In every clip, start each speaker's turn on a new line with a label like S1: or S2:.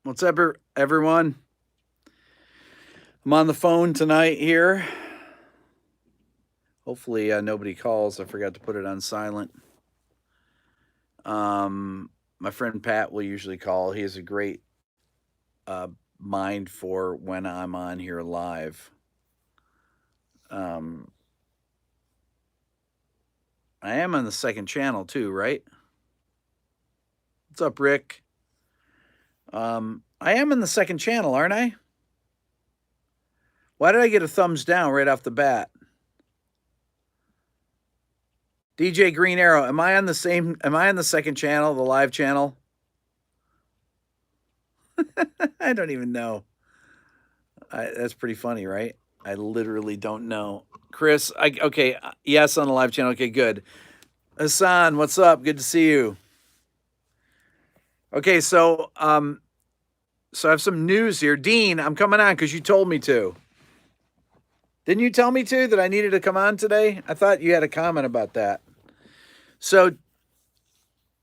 S1: What's up, everyone? I'm on the phone tonight here. Hopefully, nobody calls. I forgot to put it on silent. My friend Pat will usually call. He has a great uh, mind for when I'm on here live. Um, I am on the second channel too, right? What's up, Rick? I am in the second channel, aren't I? Why did I get a thumbs down right off the bat? DJ Green Arrow, am I on the same? Am I on the second channel, the live channel? I don't even know. That's pretty funny, right? I literally don't know. Chris, okay, yes on the live channel. Okay, good. Hassan, what's up? Good to see you. Okay, so I have some news here. Dean, I'm coming on because you told me to. Didn't you tell me to that I needed to come on today? I thought you had a comment about that. So,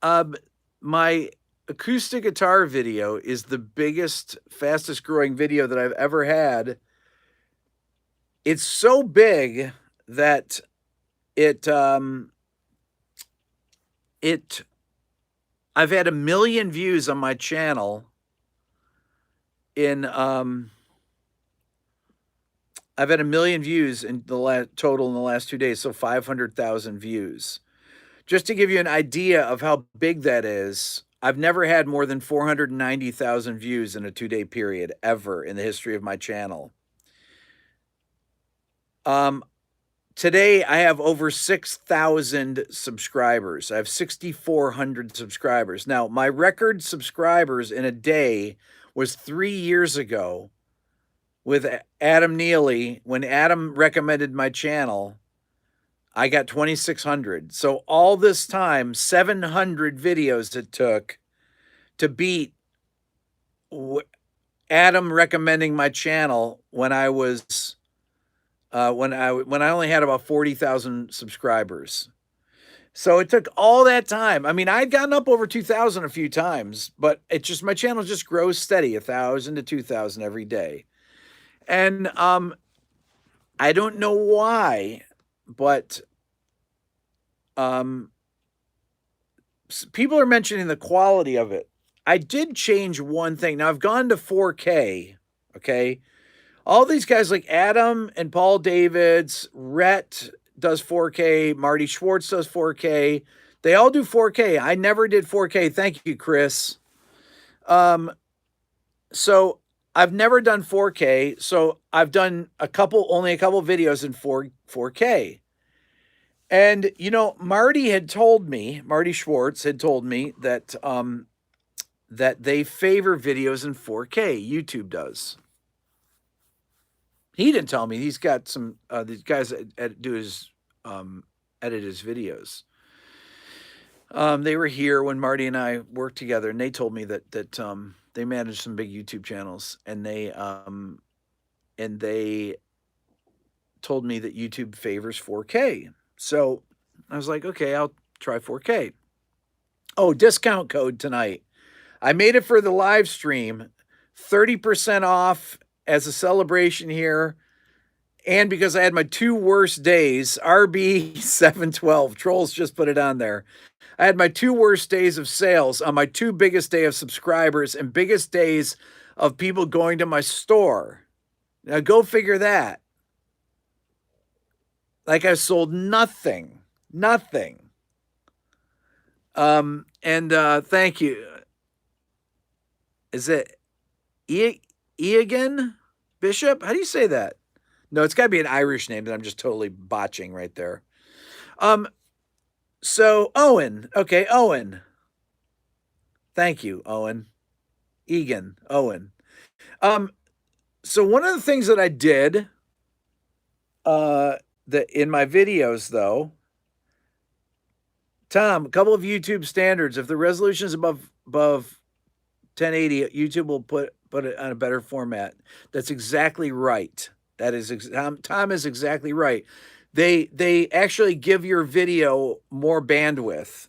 S1: my acoustic guitar video is the biggest, fastest growing video that I've ever had. It's so big that it I've had 1 million views on my channel in I've had 1 million views in the total in the last 2 days, so 500,000 views. Just to give you an idea of how big that is, I've never had more than 490,000 views in a 2-day period ever in the history of my channel. Today I have over 6,000 subscribers. I have 6,400 subscribers. Now, my record subscribers in a day was 3 years ago with Adam Neely. When Adam recommended my channel, I got 2,600. So all this time, 700 videos it took to beat Adam recommending my channel when I was when I only had about 40,000 subscribers. So it took all that time. I mean, I'd gotten up over 2,000 a few times, but it just my channel just grows steady, 1,000 to 2,000 every day. And I don't know why, but people are mentioning the quality of it. I did change one thing. Now I've gone to 4K, okay? All these guys like Adam and Paul Davids, Rhett does 4K, Marty Schwartz does 4K. They all do 4K. I never did 4K. Thank you, Chris. So I've never done 4K. So I've done only a couple videos in 4K. And Marty Schwartz had told me that that they favor videos in 4K. YouTube does. He didn't tell me. He's got some these guys that edit his videos. They were here when Marty and I worked together, and they told me that they manage some big YouTube channels, and they told me that YouTube favors 4K. So I was like, okay, I'll try 4K. Oh, discount code tonight. I made it for the live stream. 30% off as a celebration here. And because I had my 2 worst days, RB712, Trolls just put it on there. I had my 2 worst days of sales on my 2 biggest day of subscribers and biggest days of people going to my store. Now go figure that. Like I sold nothing. And thank you. Is it Egan Bishop? How do you say that? No, it's got to be an Irish name that I'm just totally botching right there. So Owen. Okay, Owen. Thank you, Owen. Egan, Owen. So one of the things that I did that in my videos, though, Tom, a couple of YouTube standards. If the resolution is above 1080, YouTube will put it on a better format. That's exactly right. That is Tom is exactly right. They actually give your video more bandwidth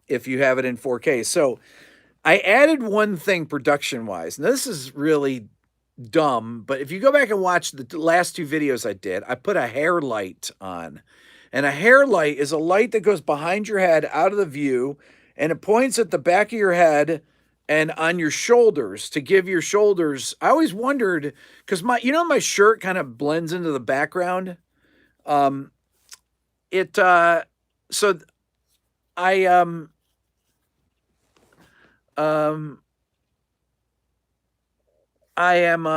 S1: if you have it in 4K. So I added one thing production wise. Now this is really dumb, but if you go back and watch the last two videos I did, I put a hair light on. And a hair light is a light that goes behind your head out of the view and it points at the back of your head and on your shoulders to give your shoulders. I always wondered because my shirt kind of blends into the background. Um it so I um I am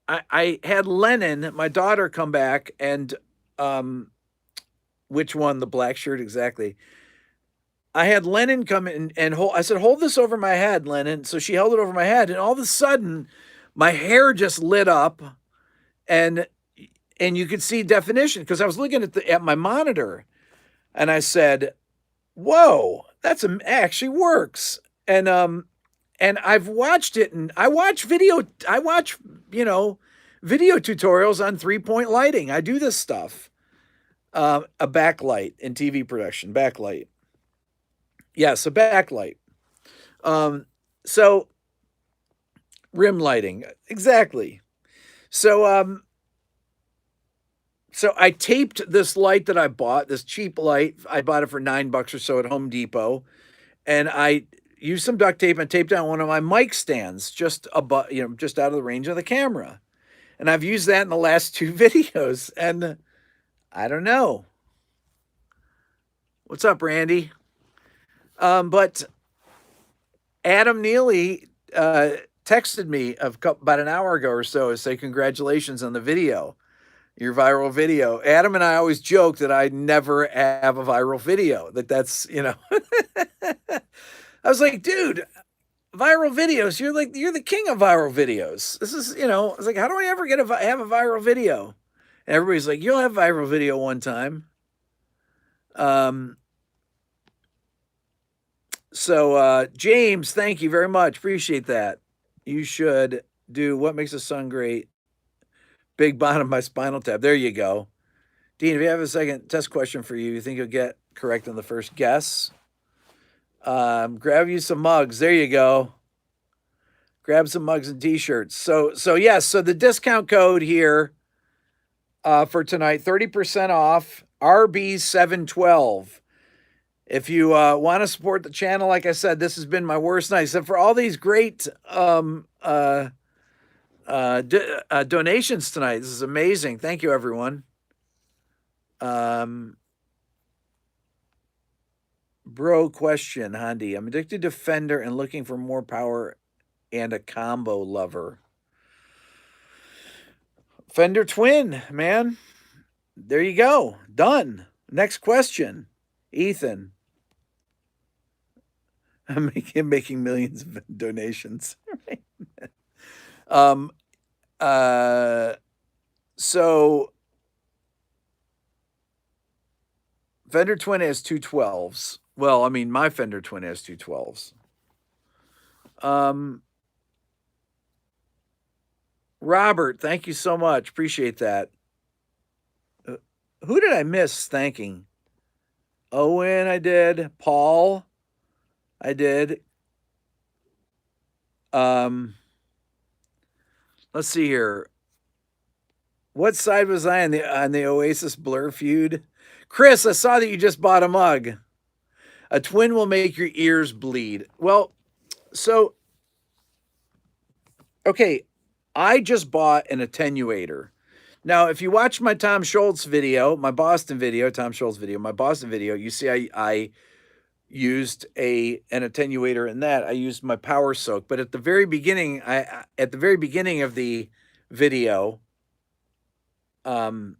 S1: I had Lennon, my daughter, come back and um which one, the black shirt exactly. I had Lennon come in and hold. I said, "Hold this over my head, Lennon." So she held it over my head, and all of a sudden, my hair just lit up, and you could see definition because I was looking at my monitor, and I said, "Whoa, actually works." And I've watched it, and I watch video. I watch video tutorials on 3-point lighting. I do this stuff. A backlight in TV production, backlight. Yes, a backlight. Um, so rim lighting, exactly. So so I taped this light that I bought, this cheap light. I bought it for $9 or so at Home Depot, and I used some duct tape and taped down one of my mic stands just above, just out of the range of the camera. And I've used that in the last two videos, and I don't know. What's up, Randy? But Adam Neely texted me about an hour ago or so to say congratulations on the video, your viral video. Adam and I always joke that I never have a viral video. That's I was like, dude, viral videos. You're the king of viral videos. This is I was like, how do I ever have a viral video? And everybody's like, you'll have a viral video one time. So James, thank you very much. Appreciate that. You should do What Makes a Sun Great. Big bottom by Spinal Tap. There you go. Dean, if you have a second test question for you think you'll get correct on the first guess? Grab you some mugs. There you go. Grab some mugs and t-shirts. So yes, so the discount code here for tonight, 30% off, RB712. If you want to support the channel, like I said, this has been my worst night. Except for all these great donations tonight. This is amazing. Thank you, everyone. Bro question, Handy. I'm addicted to Fender and looking for more power and a combo lover. Fender Twin, man. There you go. Done. Next question. Ethan. I'm making millions of donations. So Fender Twin has 212s. Well, I mean, my Fender Twin has 212s. Robert, thank you so much. Appreciate that. Who did I miss thanking? Owen, I did. Paul, I did. Let's see here. What side was I on the Oasis Blur feud? Chris, I saw that you just bought a mug. A twin will make your ears bleed. Well, so okay, I just bought an attenuator. Now, if you watch my Tom Schultz video, my Boston video, Tom Schultz video, my Boston video, you see I used an attenuator in that. I used my Power Soak, but at the very beginning, at the very beginning of the video, I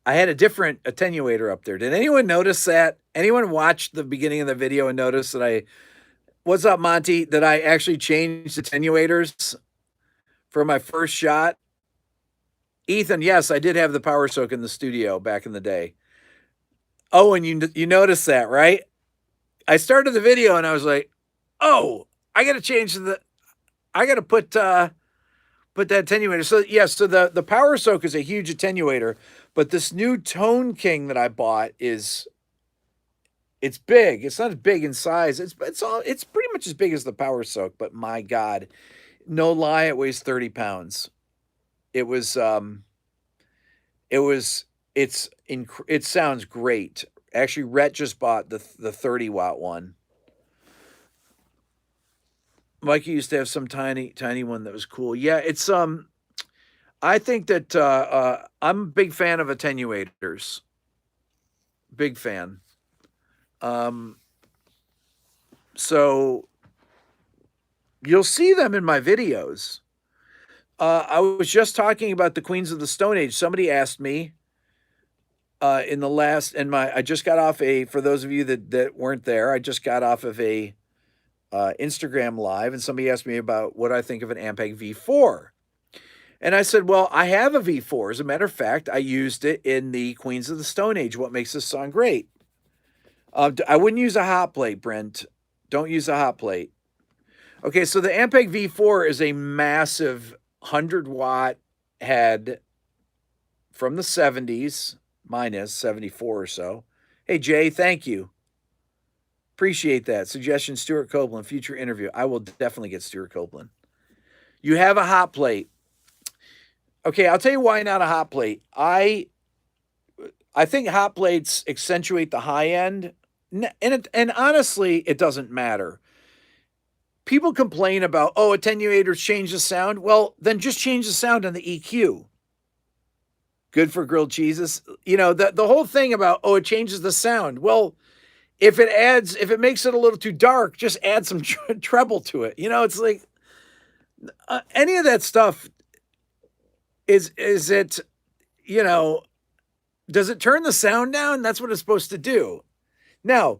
S1: had a different attenuator up there. Did anyone notice that? Anyone watch the beginning of the video and notice that what's up, Monty? That I actually changed attenuators for my first shot? Ethan, yes, I did have the Power Soak in the studio back in the day. Oh, and you noticed that, right? I started the video and I was like, oh, I got to change I got to put that attenuator. So yes, so the Power Soak is a huge attenuator, but this new Tone King that I bought is It's big. It's not as big in size. It's pretty much as big as the Power Soak, but my God, no lie, it weighs 30 pounds. It was it was it sounds great. Actually, Rhett just bought the 30-watt one. Mikey used to have some tiny one that was cool. Yeah, it's I think that I'm a big fan of attenuators. Big fan. Um, so you'll see them in my videos. I was just talking about the Queens of the Stone Age. Somebody asked me in the last, and I just got off for those of you that weren't there, I just got off of a Instagram live, and somebody asked me about what I think of an Ampeg V4. And I said, well, I have a V4. As a matter of fact, I used it in the Queens of the Stone Age. What makes this song great? I wouldn't use a hot plate, Brent. Don't use a hot plate. Okay, so the Ampeg V4 is a massive 100-watt head from the 70s, minus 74 or so. Hey, Jay, thank you. Appreciate that. Suggestion, Stuart Copeland, future interview. I will definitely get Stuart Copeland. You have a hot plate. Okay, I'll tell you why not a hot plate. I think hot plates accentuate the high end, and honestly, it doesn't matter. People complain about, oh, attenuators change the sound. Well, then just change the sound on the EQ. Good for grilled cheeses. You know, the whole thing about, oh, it changes the sound. Well, if it makes it a little too dark, just add some treble to it. You know, it's like any of that stuff. Is it, you know, does it turn the sound down? That's what it's supposed to do. Now,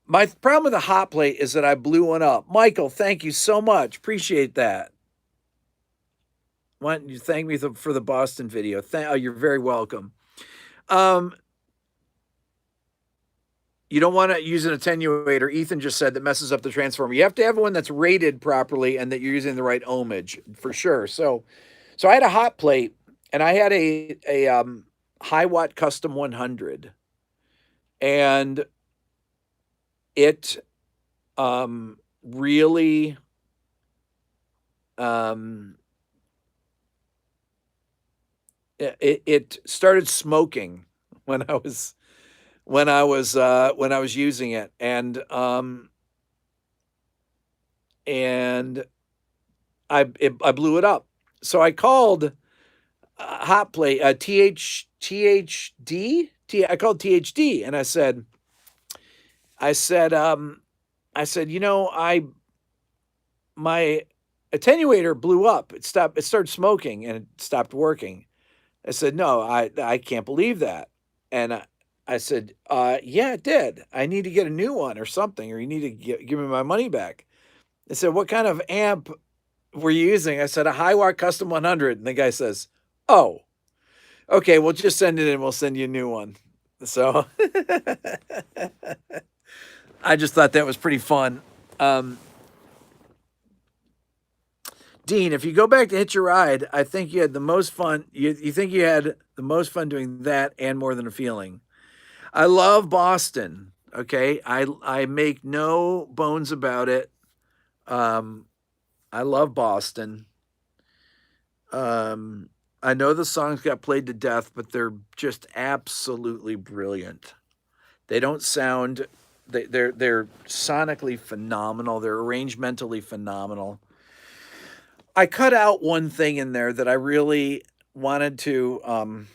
S1: my problem with the hot plate is that I blew one up. Michael, thank you so much. Appreciate that. Why don't you thank me for the Boston video? Oh, you're very welcome. You don't want to use an attenuator, Ethan just said, that messes up the transformer. You have to have one that's rated properly and that you're using the right ohmage, for sure. So I had a hot plate, and I had a high watt custom 100, and it really it started smoking when I was using it, and I blew it up. So I called hot plate THD. I called THD, and I said, you know, my attenuator blew up. It started smoking, and it stopped working. I said, no, I can't believe that. And I said, yeah, it did. I need to get a new one or something, or you need to give me my money back. They said, what kind of amp were you using? I said, a high watt custom 100. And the guy says, oh, okay, well, just send it in. We'll send you a new one. So I just thought that was pretty fun. Dean, if you go back to Hitch a Ride, I think you had the most fun. You think you had the most fun doing that and More Than a Feeling. I love Boston. Okay, I make no bones about it. I love Boston. I know the songs got played to death, but they're just absolutely brilliant. They don't sound. They're sonically phenomenal. They're arrangementally phenomenal. I cut out one thing in there that I really wanted to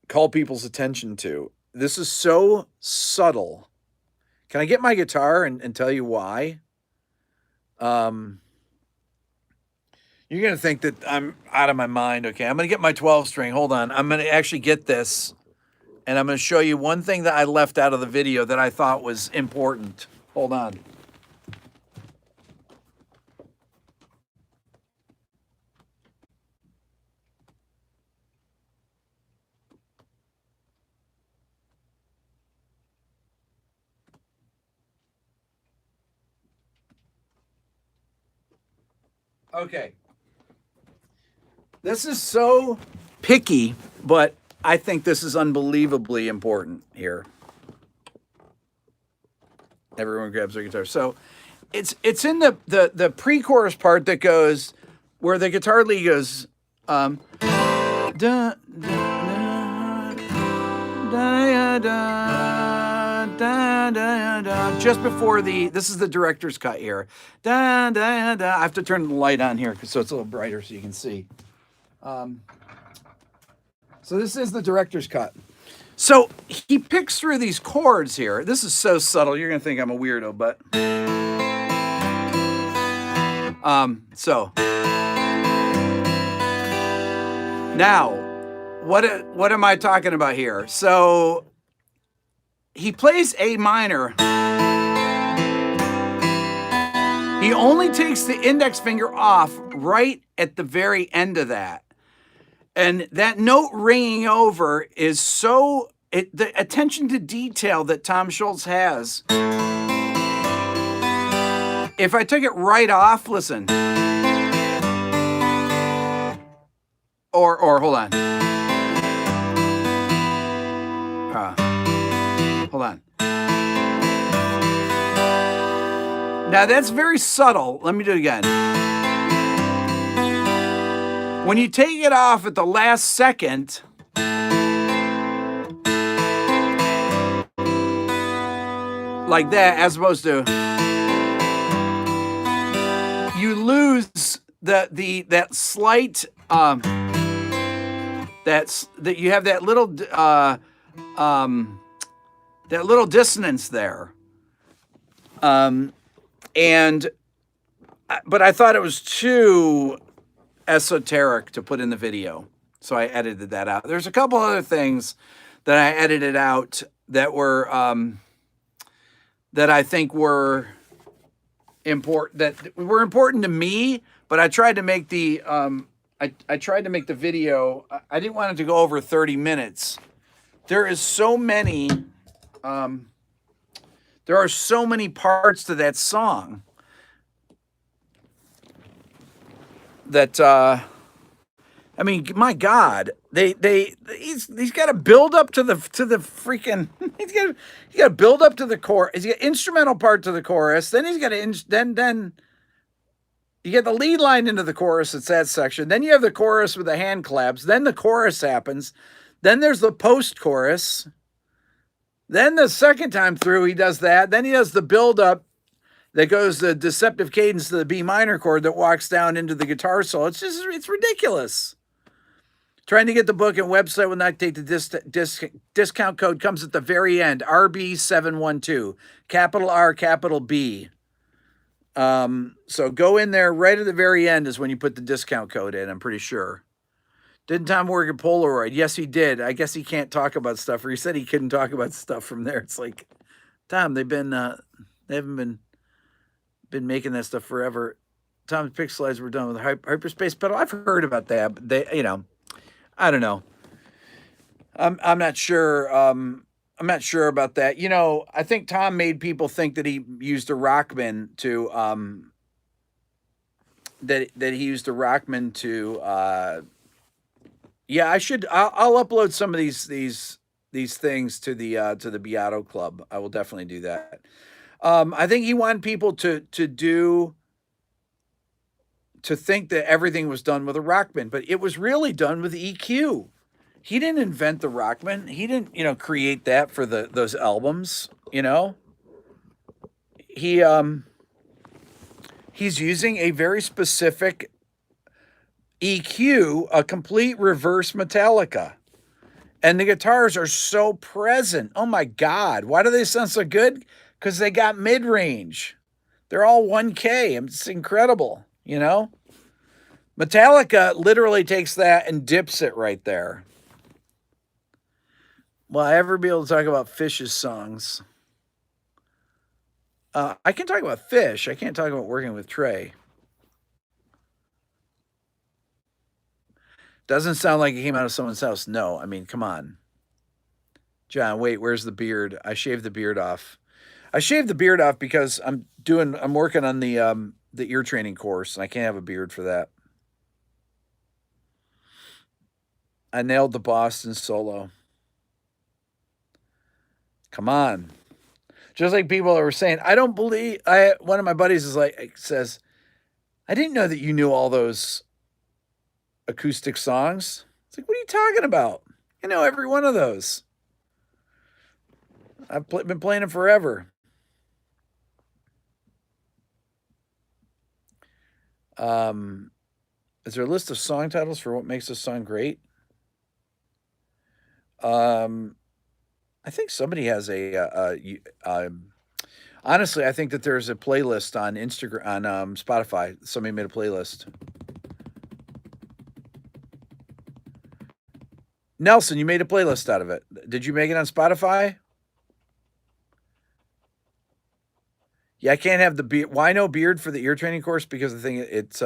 S1: call people's attention to. This is so subtle. Can I get my guitar and tell you why? You're going to think that I'm out of my mind. Okay, I'm going to get my 12-string. Hold on. I'm going to actually get this, and I'm going to show you one thing that I left out of the video that I thought was important. Hold on. Okay. This is so picky, but I think this is unbelievably important here. Everyone grabs their guitar. So it's in the pre-chorus part that goes where the guitar lead goes da, da, da, da, da, da, da, da, just before this is the director's cut here. Da, da, da. I have to turn the light on here so it's a little brighter so you can see. So this is the director's cut. So he picks through these chords here. This is so subtle, you're gonna think I'm a weirdo, but so now what am I talking about here? So he plays A minor. He only takes the index finger off right at the very end of that. And that note ringing over is so, the attention to detail that Tom Scholz has. If I took it right off, listen. Or hold on. Hold on. Now that's very subtle. Let me do it again. When you take it off at the last second, like that, as opposed to, you lose that slight that you have that little dissonance there. But I thought it was too esoteric to put in the video, so I edited that out. There's a couple other things that I edited out that were that I think were important to me, but I tried to make the I tried to make the video. I didn't want it to go over 30 minutes. There is so many there are so many parts to that song that I mean, my God, he's got to build up to the freaking he's got to build up to the chorus. He's got instrumental part to the chorus. Then he's got to then you get the lead line into the chorus. It's that section. Then you have the chorus with the hand claps. Then the chorus happens. Then there's the post chorus. Then the second time through, he does that. Then he does the build up that goes the deceptive cadence to the B minor chord that walks down into the guitar solo. It's ridiculous. Trying to get the book and website will not take the discount code comes at the very end. RB712, capital R, capital B. So go in there right at the very end is when you put the discount code in, I'm pretty sure. Didn't Tom work at Polaroid? Yes, he did. I guess he can't talk about stuff, or he said he couldn't talk about stuff from there. It's like, Tom, they haven't been making that stuff forever. Tom's Pixelize were done with the hyperspace pedal. I've heard about that, but they, I don't know. I'm not sure. I'm not sure about that. I think Tom made people think that he used a Rockman to that he used a Rockman to yeah, I'll upload some of these things to the Beato Club. I will definitely do that. I think he wanted people to think that everything was done with a Rockman, but it was really done with EQ. He didn't invent the Rockman. He didn't, create that for those albums, He's using a very specific EQ, a complete reverse Metallica. And the guitars are so present. Oh my God. Why do they sound so good? Because they got mid-range. They're all 1K. It's incredible, Metallica literally takes that and dips it right there. Will I ever be able to talk about Fish's songs? I can talk about Fish. I can't talk about working with Trey. Doesn't sound like it came out of someone's house. No, I mean, come on. John, wait, where's the beard? I shaved the beard off. I shaved the beard off because I'm working on the ear training course, and I can't have a beard for that. I nailed the Boston solo. Come on. Just like people that were saying, one of my buddies says, I didn't know that you knew all those acoustic songs. It's like, what are you talking about? I know every one of those. Been playing them forever. Is there a list of song titles for what makes a song great? I think somebody has honestly, I think that there's a playlist on Instagram, on Spotify. Somebody made a playlist. Nelson, you made a playlist out of it. Did you make it on Spotify? Yeah, I can't have the beard. Why no beard for the ear training course? Because the thing it's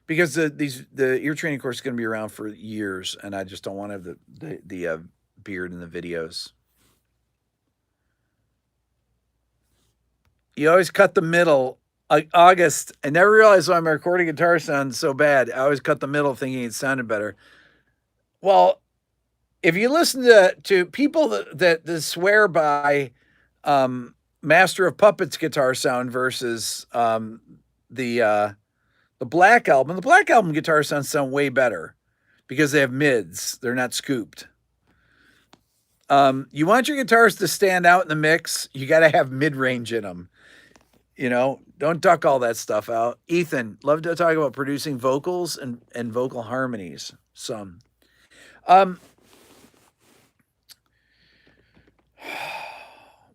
S1: because the ear training course is going to be around for years, and I just don't want to have the beard in the videos. You always cut the middle. August, I never realized why my recording guitar sounds so bad. I always cut the middle thinking it sounded better. Well, if you listen to people that swear by Master of Puppets guitar sound versus the Black Album, the Black Album guitar sounds sound way better because they have mids. They're not scooped. You want your guitars to stand out in the mix, you got to have mid-range in them. You know, don't duck all that stuff out. Ethan, love to talk about producing vocals and vocal harmonies. Some.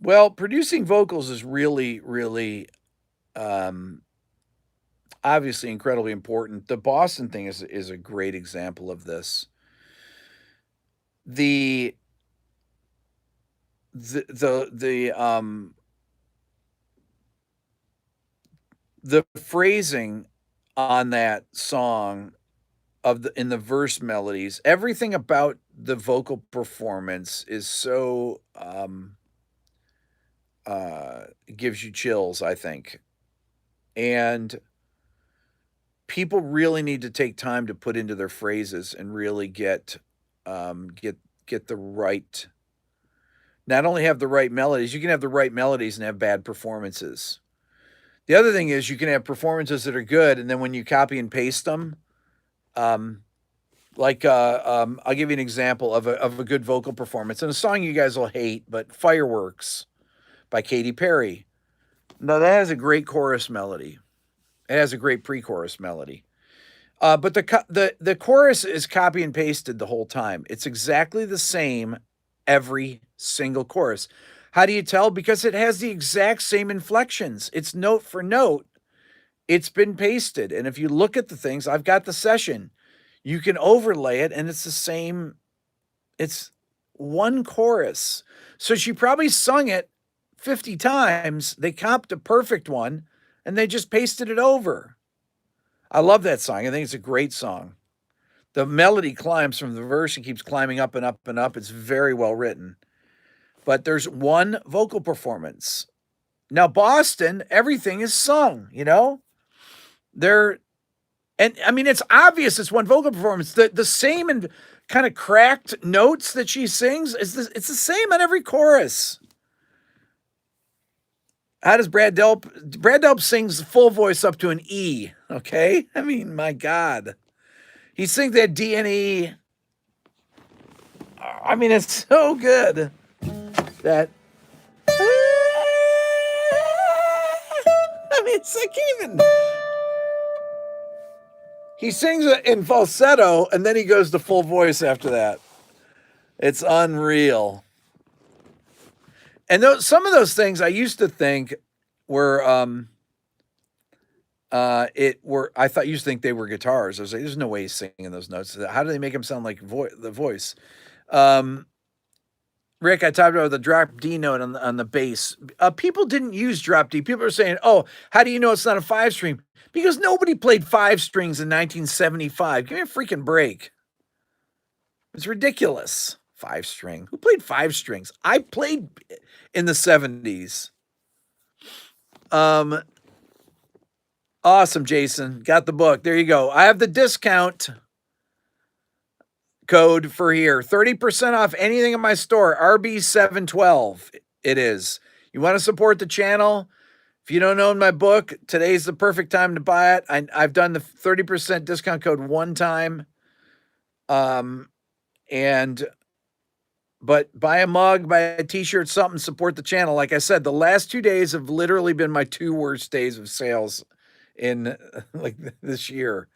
S1: Well, producing vocals is really, really obviously incredibly important. The Boston thing is a great example of this. The phrasing on that song in the verse melodies, everything about the vocal performance is so gives you chills, I think. And people really need to take time to put into their phrases and really get the right, not only have the right melodies, you can have the right melodies and have bad performances. The other thing is you can have performances that are good, and then when you copy and paste them, I'll give you an example of a good vocal performance and a song you guys will hate, but Fireworks by Katy Perry. Now that has a great chorus melody. It has a great pre-chorus melody. But the chorus is copy and pasted the whole time. It's exactly the same every single chorus. How do you tell? Because it has the exact same inflections. It's note for note. It's been pasted. And if you look at the things, I've got the session. You can overlay it, and it's the same. It's one chorus. So she probably sung it 50 times. They comped a perfect one, and they just pasted it over. I love that song. I think it's a great song. The melody climbs from the verse and keeps climbing up and up and up. It's very well written. But there's one vocal performance. Now, Boston, everything is sung, you know? And I mean, it's obvious it's one vocal performance. The same and kind of cracked notes that she sings, it's the same on every chorus. How does Brad Delp? Brad Delp sings full voice up to an E, okay? I mean, my God. He sings that D and E. I mean, it's so good. That. I mean, it's like even. He sings it in falsetto, and then he goes to full voice after that. It's unreal. And some of those things I used to think were I thought used to think they were guitars. I was like, there's no way he's singing those notes. How do they make him sound like the voice? Rick, I talked about the drop D note on the bass. People didn't use drop D. People are saying, oh, how do you know it's not a 5-string? Because nobody played 5 strings in 1975. Give me a freaking break. It's ridiculous. 5-string. Who played 5 strings? I played in the 70s. Awesome, Jason. Got the book. There you go. I have the discount code for here. 30% off anything in my store. RB712. It is. You want to support the channel? If you don't own my book, today's the perfect time to buy it. I've done the 30% discount code one time. And but buy a mug, buy a t-shirt, something, support the channel. Like I said, the last 2 days have literally been my 2 worst days of sales in like this year.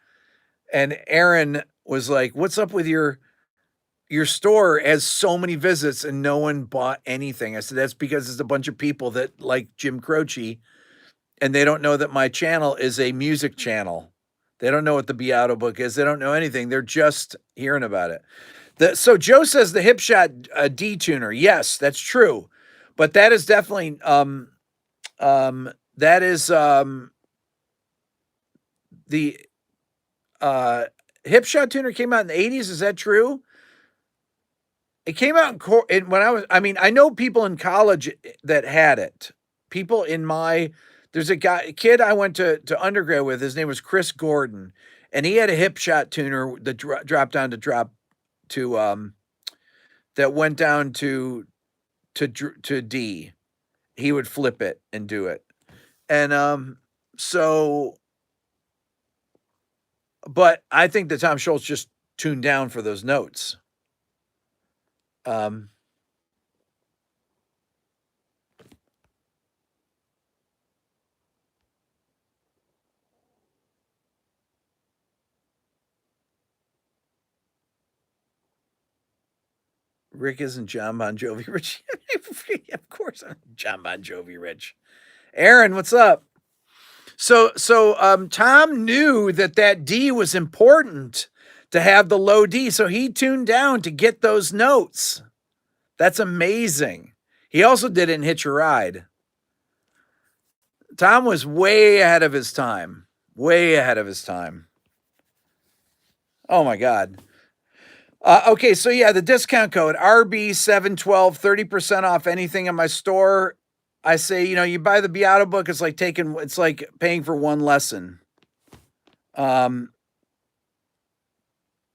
S1: And Aaron was like, "What's up with your store has so many visits and no one bought anything?" I said, "That's because it's a bunch of people that like Jim Croce and they don't know that my channel is a music channel. They don't know what the Beato book is. They don't know anything. They're just hearing about it." So Joe says the Hipshot detuner. Yes, that's true, but that is definitely that is the Hipshot tuner came out in the 80s. Is that true? It came out when I mean, I know people in college that had it. People in there's a kid I went to undergrad with. His name was Chris Gordon, and he had a Hipshot tuner that dropped down to that went down to D. He would flip it and do it. And so but I think that Tom Schultz just tuned down for those notes. Um Rick isn't John Bon Jovi Rich. Of course I'm John Bon Jovi Rich. Aaron, what's up? So Tom knew that D was important to have the low D, so he tuned down to get those notes. That's amazing. He also did it in Hitch a Ride. Tom was way ahead of his time. Way ahead of his time. Oh my God. Okay, so yeah, the discount code RB712, 30% off anything in my store. I say, you buy the Beato book, it's like paying for one lesson.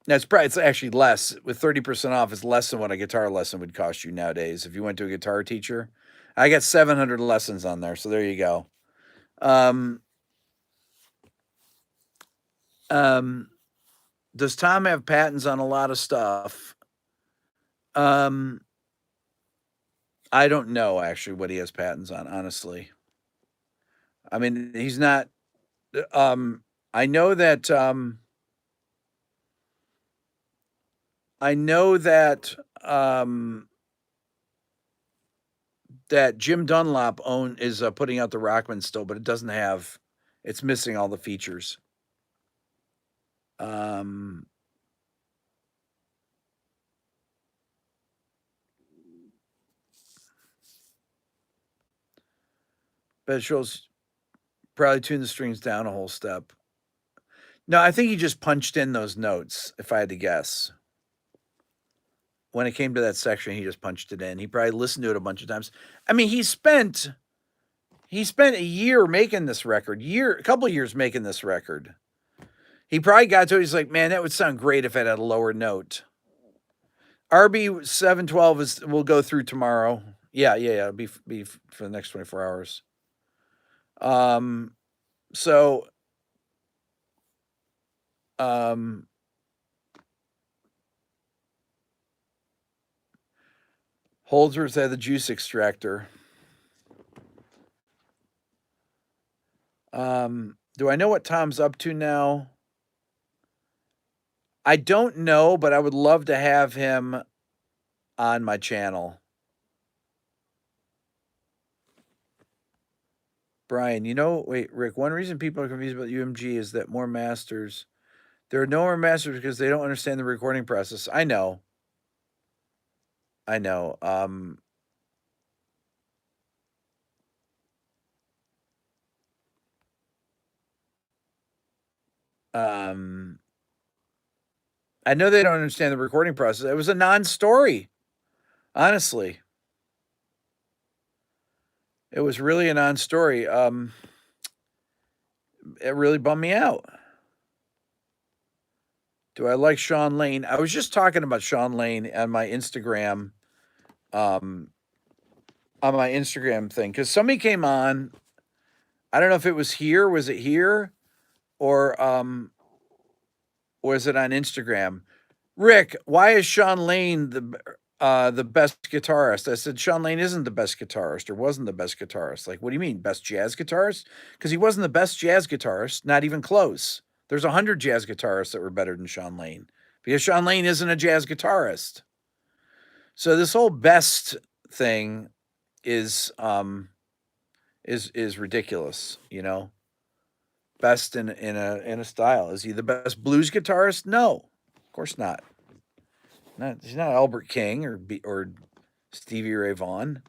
S1: It's actually less. With 30% off, it's less than what a guitar lesson would cost you nowadays. If you went to a guitar teacher, I got 700 lessons on there, so there you go. Does Tom have patents on a lot of stuff? I don't know actually what he has patents on, honestly. I mean, he's not. I know that. I know that. That Jim Dunlop is putting out the Rockman still, but it doesn't have. It's missing all the features. But it shows probably tune the strings down a whole step. No, I think he just punched in those notes, if I had to guess. When it came to that section, he just punched it in. He probably listened to it a bunch of times. I mean, he spent a year making this record, a couple of years making this record. He probably got to it. He's like, man, that would sound great if it had a lower note. RB712 will go through tomorrow. Yeah. It'll be for the next 24 hours. So Holdsworth had the juice extractor. Do I know what Tom's up to now? I don't know, but I would love to have him on my channel. Brian, wait, Rick, one reason people are confused about UMG is that more masters. There are no more masters because they don't understand the recording process. I know. I know they don't understand the recording process. It was a non-story, honestly. It was really a non-story. It really bummed me out. Do I like Sean Lane? I was just talking about Sean Lane on my Instagram on my Instagram thing because somebody came on. I don't know if it was here. Was it here? Or was it on Instagram? Rick, why is Sean Lane the best guitarist? I said Sean Lane isn't the best guitarist or wasn't the best guitarist. Like, what do you mean, best jazz guitarist? Because he wasn't the best jazz guitarist, not even close. There's 100 jazz guitarists that were better than Sean Lane because Sean Lane isn't a jazz guitarist. So this whole best thing is ridiculous, you know. Best in a style. Is he the best blues guitarist? No, of course not. He's not Albert King or Stevie Ray Vaughan.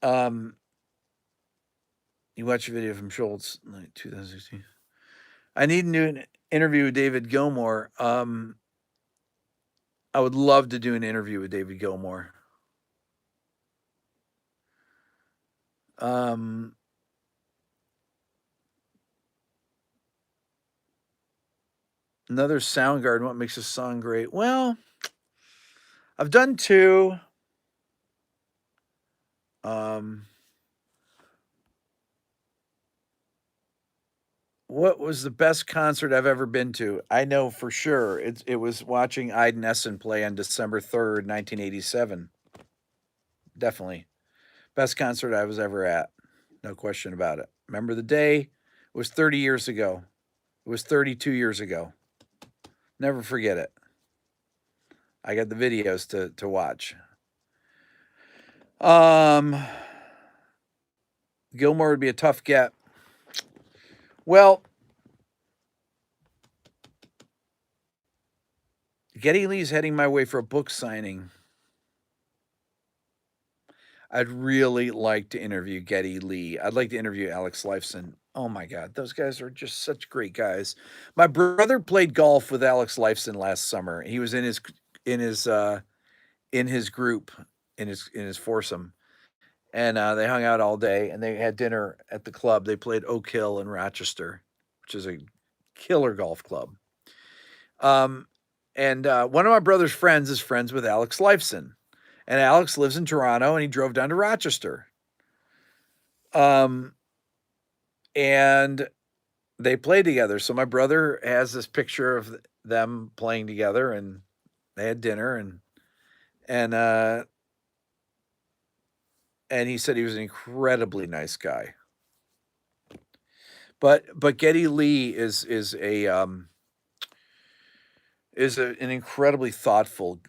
S1: You watch a video from Schultz, like 2016. I need to do an interview with David Gilmour. I would love to do an interview with David Gilmour. Another Soundgarden. What makes a song great? Well, I've done two. What was the best concert I've ever been to? I know for sure it was watching Iden Essen play on December 3rd, 1987. Definitely. Best concert I was ever at. No question about it. Remember the day? It was 30 years ago. It was 32 years ago. Never forget it. I got the videos to watch. Gilmour would be a tough get. Well, Geddy Lee's heading my way for a book signing. I'd really like to interview Geddy Lee. I'd like to interview Alex Lifeson. Oh my God, those guys are just such great guys. My brother played golf with Alex Lifeson last summer. He was in his group, in his foursome, and they hung out all day. And they had dinner at the club. They played Oak Hill in Rochester, which is a killer golf club. And one of my brother's friends is friends with Alex Lifeson. And Alex lives in Toronto, and he drove down to Rochester. And they played together. So my brother has this picture of them playing together, and they had dinner, and he said he was an incredibly nice guy. But Geddy Lee is an incredibly thoughtful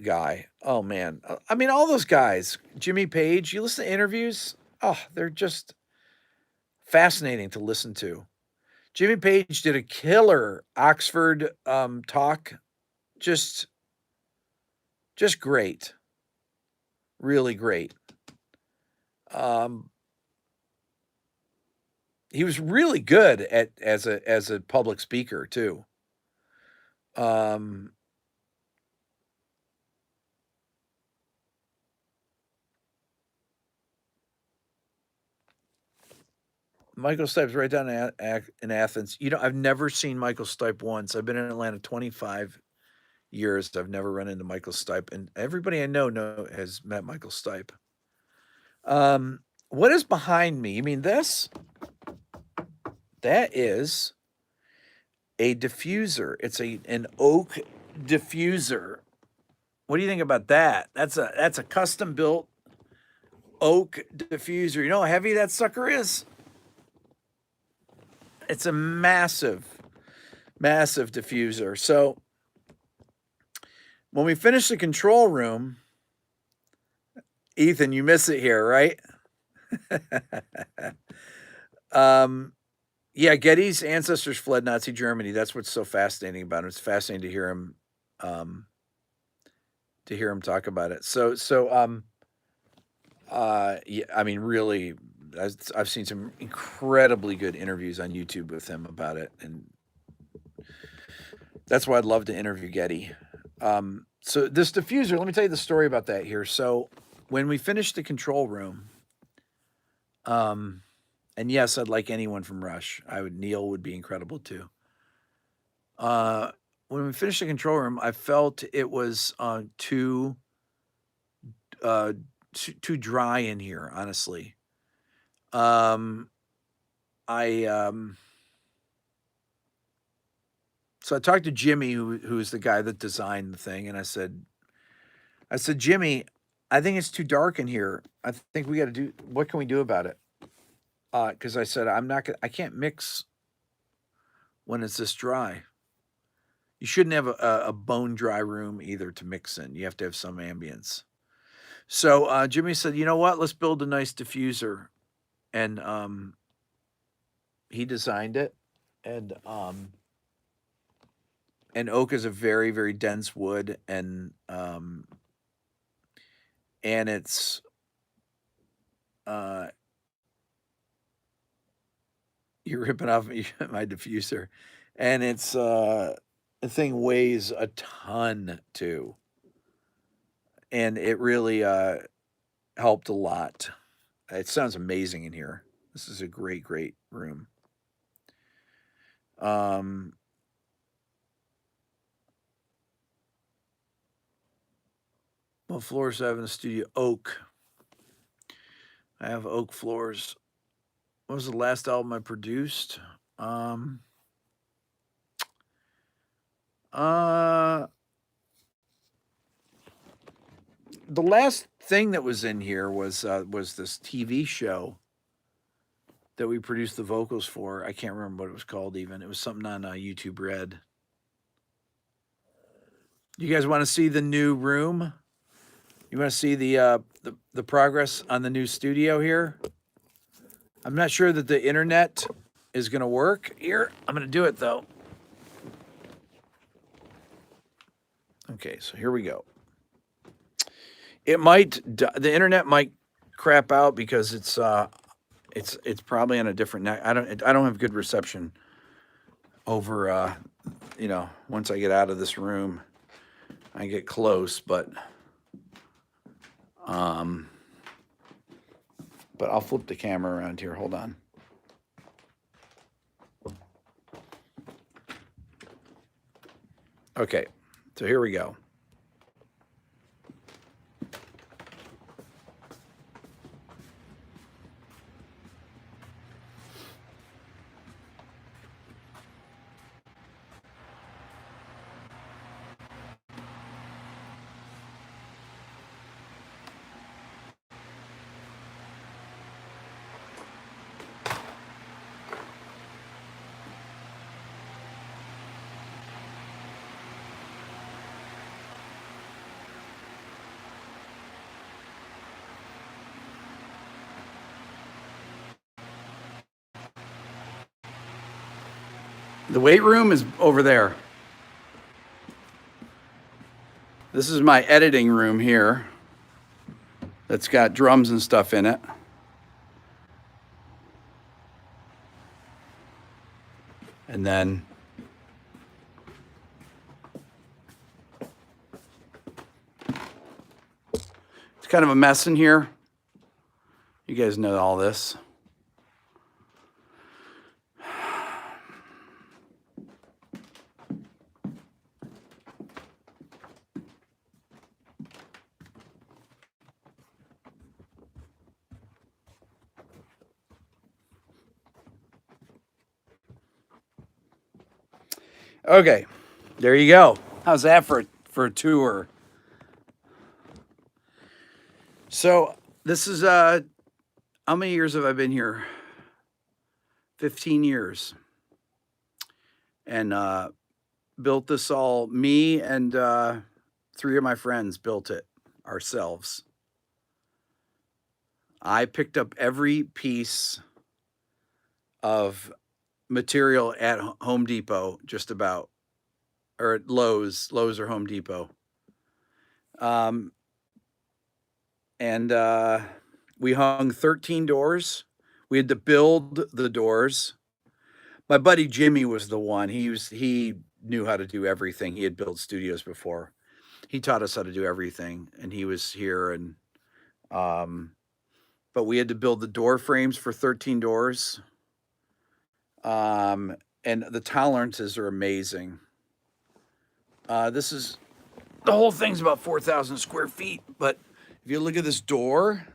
S1: guy. Oh man. I mean, all those guys, Jimmy Page, you listen to interviews, oh, they're just fascinating to listen to. Jimmy Page did a killer Oxford talk. Just great. Really great. He was really good as a public speaker too. Michael Stipe's right down in Athens. You know, I've never seen Michael Stipe once. I've been in Atlanta 25 years. I've never run into Michael Stipe, and everybody I know has met Michael Stipe. What is behind me? You mean this? That is a diffuser. It's an oak diffuser. What do you think about that? That's a custom built oak diffuser. You know how heavy that sucker is? It's a massive diffuser. So when we finish the control room, Ethan, you miss it here, right? Yeah, Getty's ancestors fled Nazi Germany. That's what's so fascinating about him. It's fascinating to hear him talk about it. Yeah, I mean, really, I've seen some incredibly good interviews on YouTube with him about it, and that's why I'd love to interview Geddy. So this diffuser, let me tell you the story about that here. So when we finished the control room, and yes, I'd like anyone from Rush. Neil would be incredible too. When we finished the control room, I felt it was too too dry in here, honestly. Um, I so I talked to Jimmy, who's the guy that designed the thing, and I said, Jimmy, I think it's too dark in here. I think we got to do. What can we do about it? Because I said I can't mix when it's this dry. You shouldn't have a bone dry room either to mix in. You have to have some ambience. So Jimmy said, you know what? Let's build a nice diffuser, and he designed it, and oak is a very very dense wood, and it's uh, you're ripping off my diffuser, and it's the thing weighs a ton too, and it really helped a lot. It sounds amazing in here. This is a great great room. Um, what floors do I have in the studio? Oak. I have oak floors. What was the last album I produced? Um, uh, the last thing that was in here was this TV show that we produced the vocals for. I can't remember what it was called even. It was something on YouTube Red. You guys want to see the new room? You want to see the progress on the new studio here? I'm not sure that the internet is going to work here. I'm going to do it though. Okay, so here we go. It might the internet might crap out because it's probably on a different net. I don't have good reception over once I get out of this room. I get close, but I'll flip the camera around here. Hold on. Okay, so here we go. The weight room is over there. This is my editing room here that's got drums and stuff in it. And then it's kind of a mess in here. You guys know all this. Okay, there you go. How's that for a tour? So this is how many years have I been here? 15 years. And built this all, me and 3 of my friends built it ourselves. I picked up every piece of material at Home Depot, just about, or at Lowe's or Home Depot. And we hung 13 doors. We had to build the doors. My buddy Jimmy was the one. He knew how to do everything. He had built studios before. He taught us how to do everything, and he was here. And but we had to build the door frames for 13 doors. And the tolerances are amazing. This is the whole thing's about 4,000 square feet, but if you look at this door,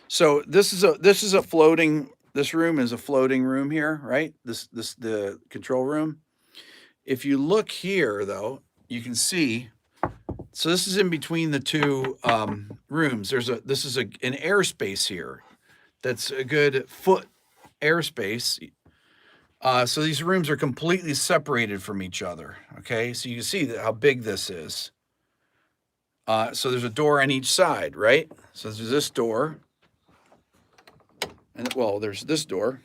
S1: so this is a floating. This room is a floating room here, right? This the control room. If you look here, though, you can see. So this is in between the two rooms. This is an airspace here. That's a good foot airspace. So these rooms are completely separated from each other. Okay, so you can see how big this is. So there's a door on each side, right? So there's this door, and well, there's this door.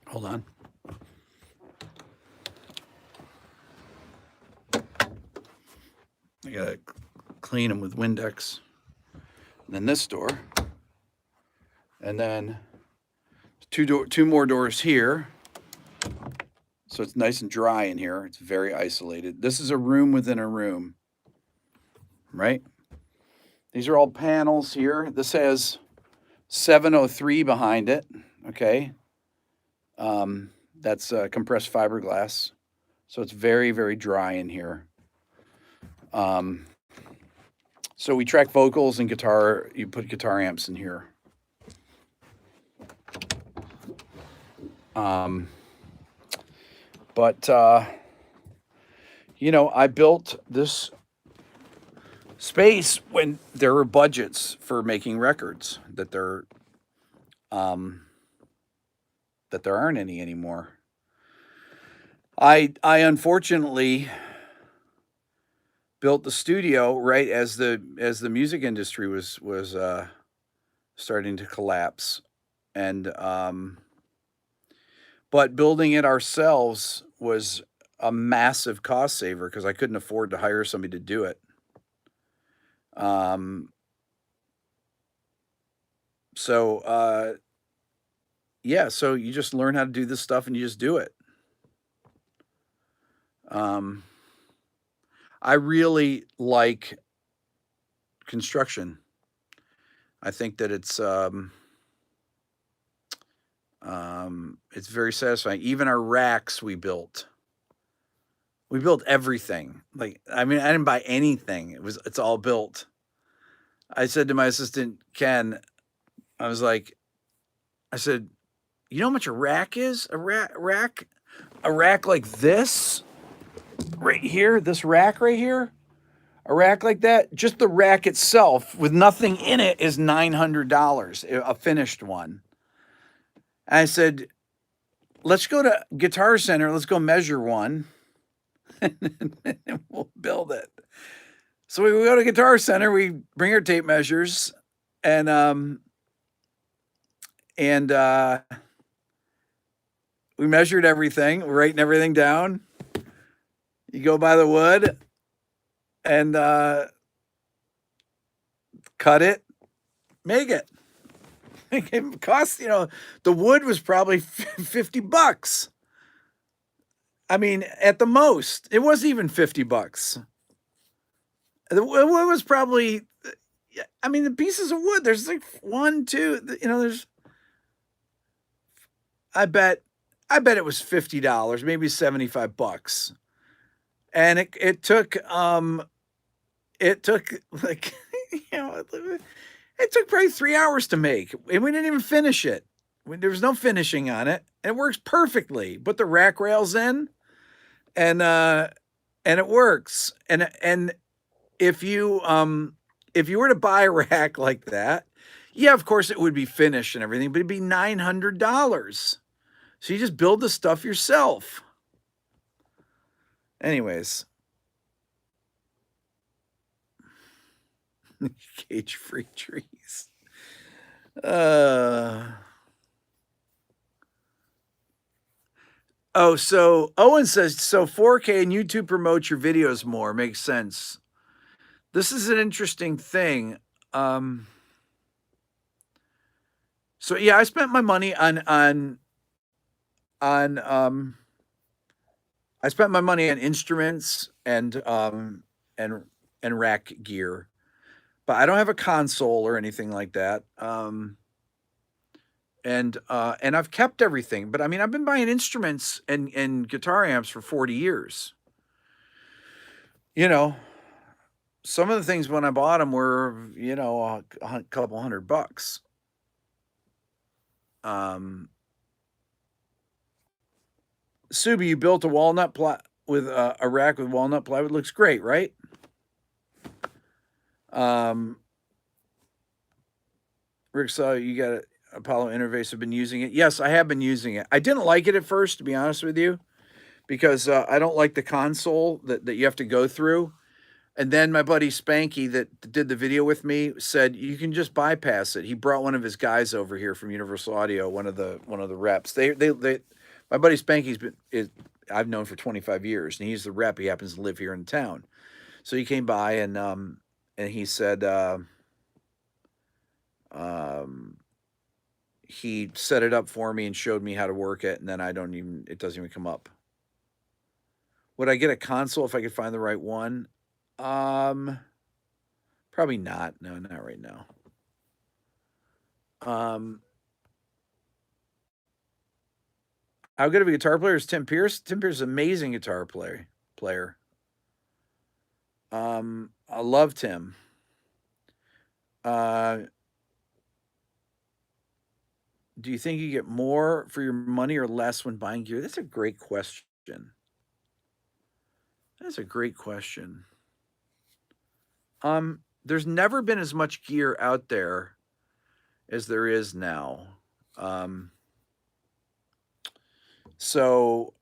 S1: Hold on. I gotta clean them with Windex. And then this door, and then two more doors here. So it's nice and dry in here. It's very isolated. This is a room within a room, right? These are all panels here. This has 703 behind it, okay? That's compressed fiberglass. So it's very, very dry in here. So we track vocals and guitar. You put guitar amps in here. But you know, I built this space when there were budgets for making records that there aren't any anymore. I unfortunately built the studio right as the music industry was starting to collapse, and but building it ourselves was a massive cost saver because I couldn't afford to hire somebody to do it. So yeah, so you just learn how to do this stuff and you just do it. I really like construction. I think that it's very satisfying. Even our racks we built everything. Like, I mean, I didn't buy anything. It's all built. I said to my assistant, Ken, I said, you know how much a rack is? A rack like this right here, this rack right here, a rack like that, just the rack itself with nothing in it is $900, a finished one. And I said, let's go to Guitar Center. Let's go measure one and we'll build it. So we go to Guitar Center, we bring our tape measures, and we measured everything, writing everything down. You go by the wood and cut it, make it. It cost, you know, the wood was probably $50. I mean, at the most, it wasn't even $50. The wood was probably, I mean, the pieces of wood, there's like one, two, you know, I bet it was $50, maybe $75. And it took like, you know, it took probably 3 hours to make, and we didn't even finish it. There was no finishing on it, and it works perfectly. Put the rack rails in, and it works. And if you were to buy a rack like that, yeah, of course it would be finished and everything, but it'd be $900. So you just build the stuff yourself. Anyways. Cage-free trees. Oh, so Owen says, so 4K and YouTube promotes your videos more. Makes sense. This is an interesting thing. So yeah, I spent my money on I spent my money on instruments and rack gear. But I don't have a console or anything like that. And I've kept everything. But I mean, I've been buying instruments and guitar amps for 40 years. You know, some of the things when I bought them were, you know, a couple $100. Um, Subi, you built a walnut with a rack with walnut plywood. Looks great, right? Um, Rick saw you got a Apollo interface. Have been using it. Yes, I have been using it. I didn't like it at first, to be honest with you, because I don't like the console that you have to go through. And then my buddy Spanky that did the video with me said you can just bypass it. He brought one of his guys over here from Universal Audio, one of the reps. They my buddy Spanky's I've known for 25 years, and he's the rep. He happens to live here in town. So he came by and he said um, he set it up for me and showed me how to work it, and then it doesn't even come up. Would I get a console if I could find the right one? Um, Probably not. No, not right now. How good of a guitar player is Tim Pierce? Tim Pierce is an amazing guitar player. I love Tim. Do you think you get more for your money or less when buying gear? That's a great question. That's a great question. There's never been as much gear out there as there is now. So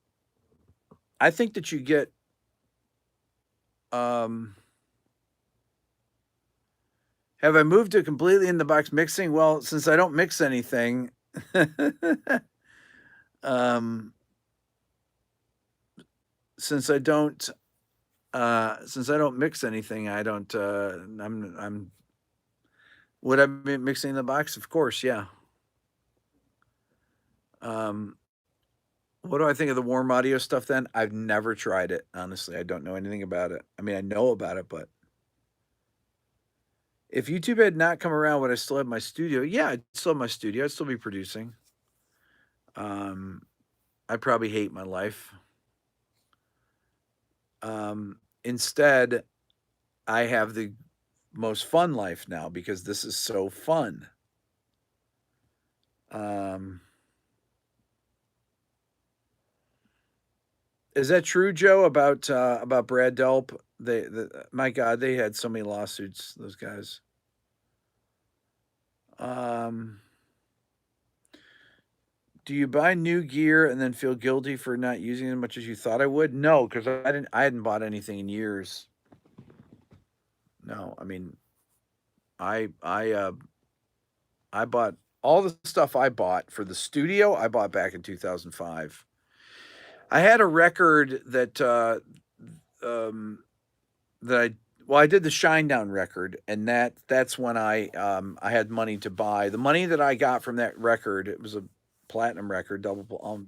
S1: I think that you get have I moved to completely in the box mixing? Well, since I don't mix anything, since I don't mix anything, I don't I'm would I be mixing in the box? Of course, yeah. What do I think of the warm audio stuff then? I've never tried it, honestly. I don't know anything about it. I mean, I know about it, but if YouTube had not come around, would I still have my studio? Yeah, I'd still have my studio. I'd still be producing. I probably hate my life. Instead, I have the most fun life now because this is so fun. Is that true, Joe, about Brad Delp? My God, they had so many lawsuits. Those guys. Do you buy new gear and then feel guilty for not using it as much as you thought I would? No, because I hadn't bought anything in years. No, I mean, I bought all the stuff I bought for the studio. I bought back in 2005. I had a record that I did the Shinedown record, and that's when I had money to buy. The money that I got from that record, it was a platinum record, double.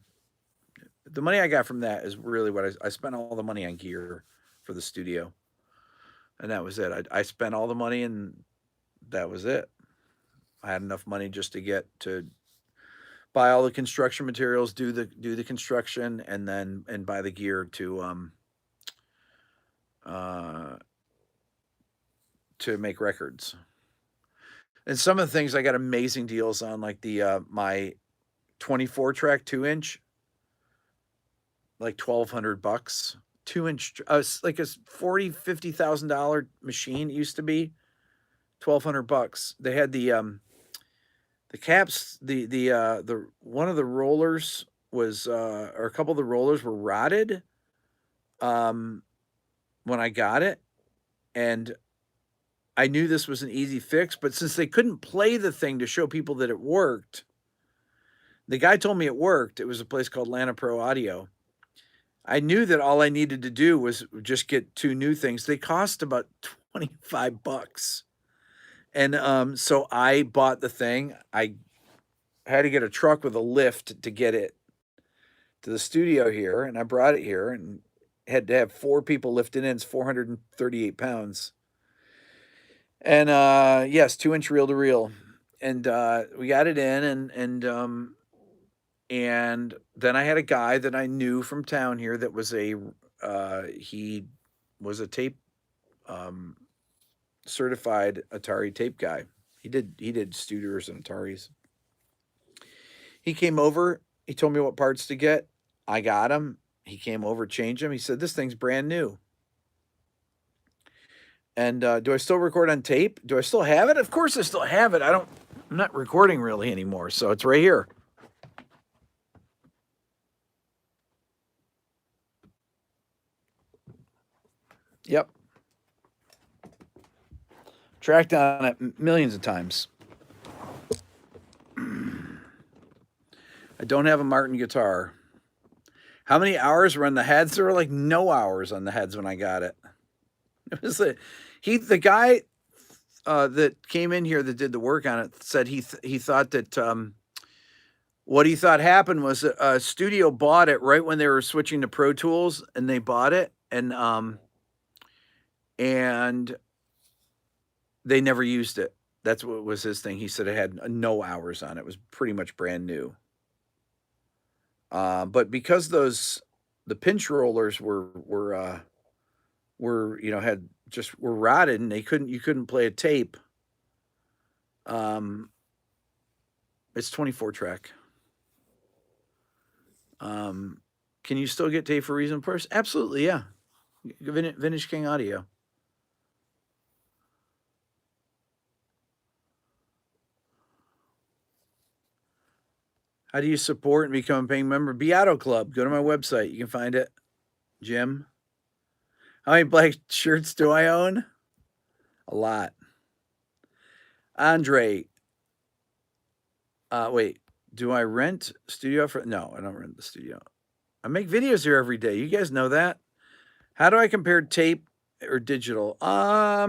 S1: The money I got from that is really what I spent all the money on gear for the studio, and that was it. I spent all the money, and that was it. I had enough money just to buy all the construction materials, do the construction, and buy the gear to make records. And some of the things I got amazing deals on, like the my 24 track 2-inch, like $1,200. 2-inch, like a $40,000-$50,000 machine. It used to be $1,200. They had the caps, the one of the rollers was or a couple of the rollers were rotted when I got it, and I knew this was an easy fix, but since they couldn't play the thing to show people that it worked, the guy told me it worked. It was a place called Lana Pro Audio. I knew that all I needed to do was just get two new things. They cost about $25. And so I bought the thing. I had to get a truck with a lift to get it to the studio here, and I brought it here and had to have 4 people lift it in. It's 438 pounds. And yes, 2-inch reel to reel. And we got it in, and then I had a guy that I knew from town here that was he was a tape certified Atari tape guy. He did Studers and Ataris. He came over. He told me what parts to get. I got them. He came over, changed them. He said, "This thing's brand new." And do I still record on tape? Do I still have it? Of course, I still have it. I'm not recording really anymore, so it's right here. Yep. Tracked on it millions of times. I don't have a Martin guitar. How many hours were on the heads? There were like no hours on the heads when I got it. It was the guy that came in here that did the work on it said he thought that what he thought happened was a studio bought it right when they were switching to Pro Tools, and they bought it and they never used it. That's what was his thing. He said it had no hours on it. It was pretty much brand new. But because the pinch rollers were had just were rotted and you couldn't play a tape. It's 24 track. Can you still get tape for Reason Price? Absolutely, yeah. Vintage King Audio. How do you support and become a paying member? Beato Club. Go to my website. You can find it. Jim. How many black shirts do I own? A lot. Andre. Wait. Do I rent studio for? No, I don't rent the studio. I make videos here every day. You guys know that. How do I compare tape or digital? I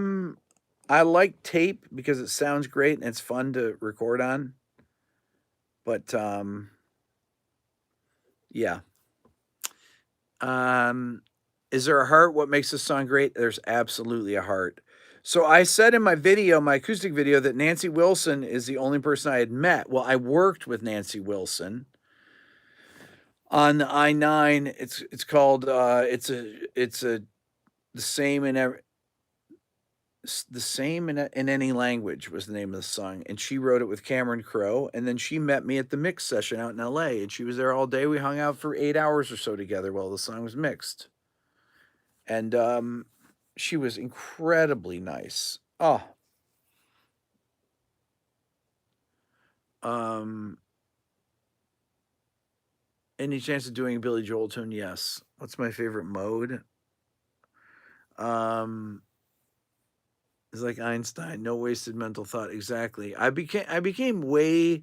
S1: like tape because it sounds great and it's fun to record on. But yeah. Is there a heart? What makes this song great? There's absolutely a heart. So I said in my video, my acoustic video, that Nancy Wilson is the only person I had met. Well, I worked with Nancy Wilson on the I-9. It's called the same in any language was the name of the song, and she wrote it with Cameron Crowe, and then she met me at the mix session out in LA, and she was there all day. We hung out for 8 hours or so together while the song was mixed, and she was incredibly nice. Any chance of doing a Billy Joel tune? Yes. What's my favorite mode? It's like Einstein, no wasted mental thought. Exactly. I became way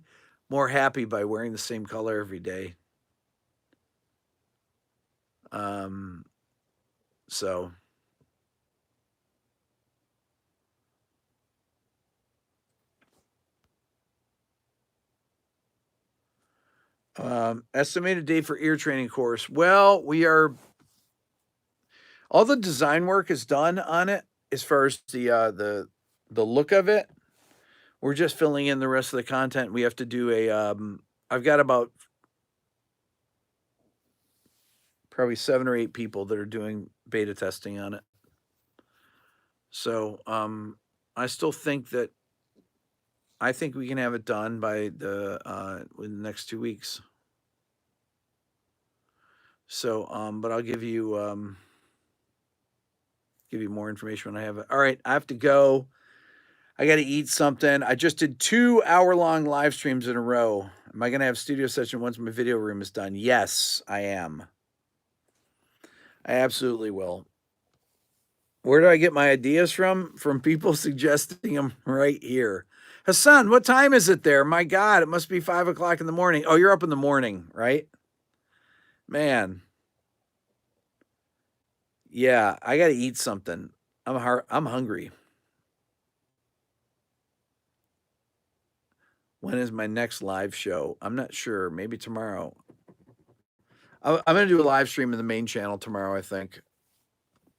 S1: more happy by wearing the same color every day. So estimated date for ear training course. Well, all the design work is done on it as far as the look of it. We're just filling in the rest of the content. We have to do I've got about probably 7 or 8 people that are doing beta testing on it. So I still think we can have it done by within the next 2 weeks. So but I'll give you more information when I have it. All right, I have to go. I got to eat something. I just did 2-hour-long live streams in a row. Am I going to have studio session once my video room is done? Yes, I am. I absolutely will. Where do I get my ideas from? From people suggesting them right here. Hassan, what time is it there? My God, it must be 5 o'clock in the morning. Oh, you're up in the morning, right? Man. Yeah, I got to eat something. I'm hungry. When is my next live show? I'm not sure. Maybe tomorrow. I'm going to do a live stream in the main channel tomorrow, I think.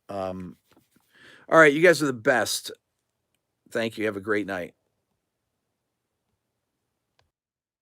S1: All right, you guys are the best. Thank you. Have a great night.